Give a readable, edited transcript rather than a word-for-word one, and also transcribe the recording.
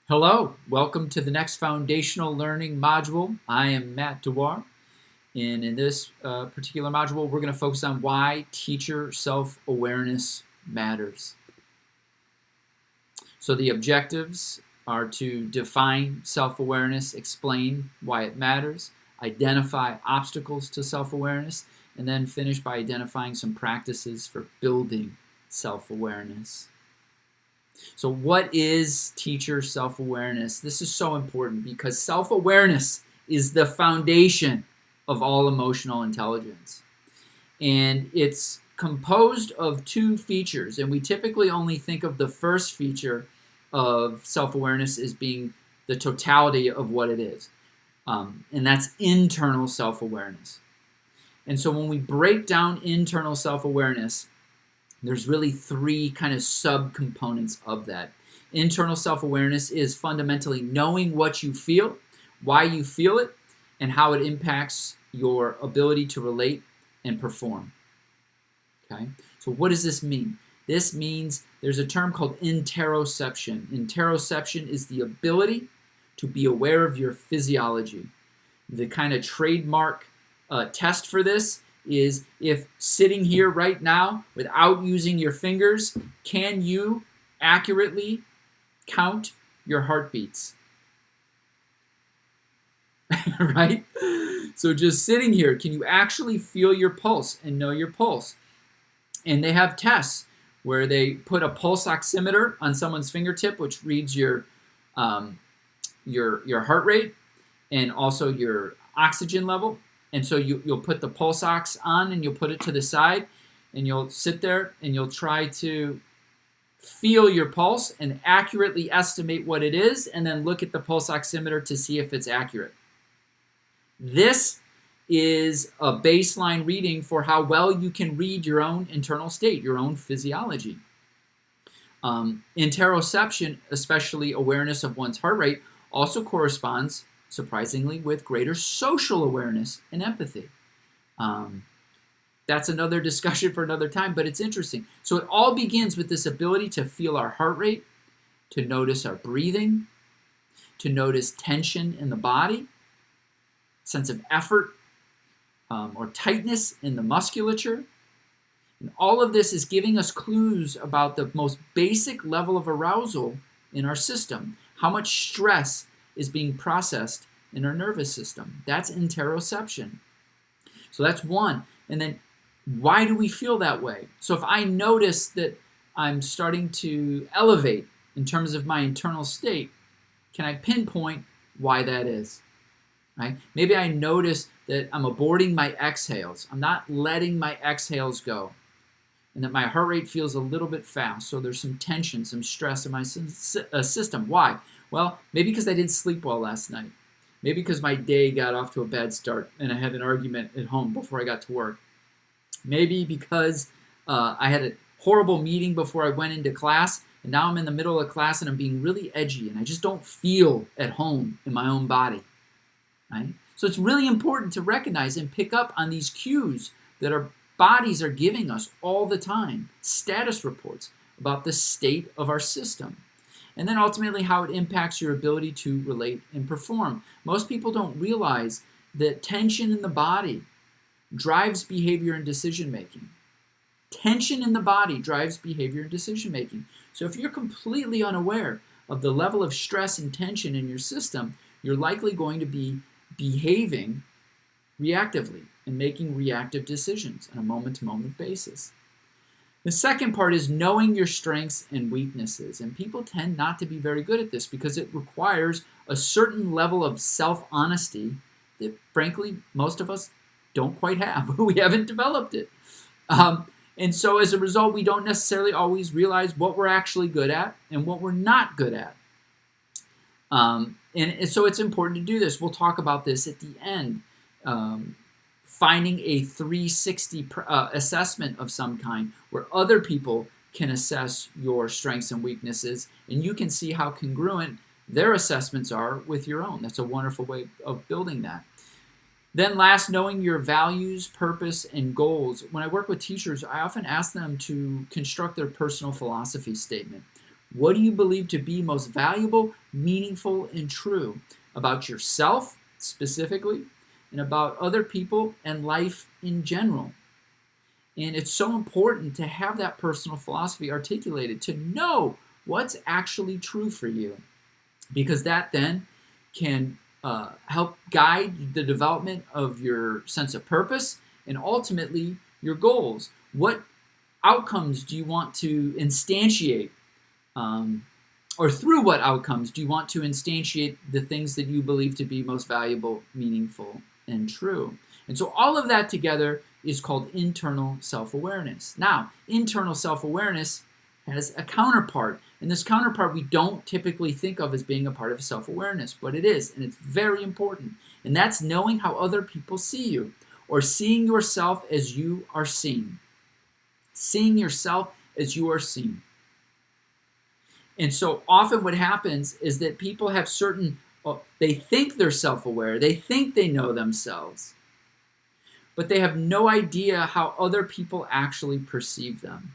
Hello, welcome to the next foundational learning module. I am Matt Dewar, and in this particular module, we're going to focus on why teacher self-awareness matters. So the objectives are to define self-awareness, explain why it matters, identify obstacles to self-awareness, and then finish by identifying some practices for building self-awareness. So what is teacher self-awareness? This is so important because self-awareness is the foundation of all emotional intelligence. And it's composed of two features, and we typically only think of the first feature of self-awareness as being the totality of what it is. And that's internal self-awareness. And so when we break down internal self-awareness, there's really three kind of subcomponents of that. Internal self-awareness is fundamentally knowing what you feel, why you feel it, and how it impacts your ability to relate and perform. Okay? So what does this mean? This means there's a term called interoception. Interoception is the ability to be aware of your physiology. The kind of trademark test for this is if sitting here right now without using your fingers, can you accurately count your heartbeats? Right? So just sitting here, can you actually feel your pulse and know your pulse? And they have tests where they put a pulse oximeter on someone's fingertip, which reads your heart rate and also your oxygen level. And so you'll put the pulse ox on and you'll put it to the side and you'll sit there and you'll try to feel your pulse and accurately estimate what it is and then look at the pulse oximeter to see if it's accurate. This is a baseline reading for how well you can read your own internal state, your own physiology. Interoception, especially awareness of one's heart rate, also corresponds surprisingly with greater social awareness and empathy. That's another discussion for another time, but it's interesting. So it all begins with this ability to feel our heart rate, to notice our breathing, to notice tension in the body, sense of effort or tightness in the musculature. And all of this is giving us clues about the most basic level of arousal in our system, how much stress is being processed in our nervous system. That's interoception. So that's one. And then why do we feel that way? So if I notice that I'm starting to elevate in terms of my internal state, can I pinpoint why that is? Right? Maybe I notice that I'm aborting my exhales. I'm not letting my exhales go. And that my heart rate feels a little bit fast. So there's some tension, some stress in my system. Why? Well, maybe because I didn't sleep well last night. Maybe because my day got off to a bad start and I had an argument at home before I got to work. Maybe because I had a horrible meeting before I went into class and now I'm in the middle of class and I'm being really edgy and I just don't feel at home in my own body. Right? So it's really important to recognize and pick up on these cues that our bodies are giving us all the time, status reports about the state of our system. And then ultimately how it impacts your ability to relate and perform. Most people don't realize that tension in the body drives behavior and decision making. Tension in the body drives behavior and decision making. So if you're completely unaware of the level of stress and tension in your system, you're likely going to be behaving reactively and making reactive decisions on a moment-to-moment basis. The second part is knowing your strengths and weaknesses. And people tend not to be very good at this because it requires a certain level of self-honesty that, frankly, most of us don't quite have. We haven't developed it. And so as a result, we don't necessarily always realize what we're actually good at and what we're not good at. And so it's important to do this. We'll talk about this at the end. Finding a 360 assessment of some kind where other people can assess your strengths and weaknesses and you can see how congruent their assessments are with your own. That's a wonderful way of building that. Then last, knowing your values, purpose, and goals. When I work with teachers, I often ask them to construct their personal philosophy statement. What do you believe to be most valuable, meaningful, and true about yourself specifically, and about other people and life in general? And it's so important to have that personal philosophy articulated, to know what's actually true for you, because that then can help guide the development of your sense of purpose and ultimately your goals. What outcomes do you want to instantiate? Or through what outcomes do you want to instantiate the things that you believe to be most valuable, meaningful, and true? And so all of that together is called internal self-awareness. Now, internal self-awareness has a counterpart, and this counterpart we don't typically think of as being a part of self-awareness, but it is, and it's very important. And that's knowing how other people see you, or seeing yourself as you are seen. Seeing yourself as you are seen. And so often what happens is that people have they think they're self-aware, they think they know themselves, but they have no idea how other people actually perceive them.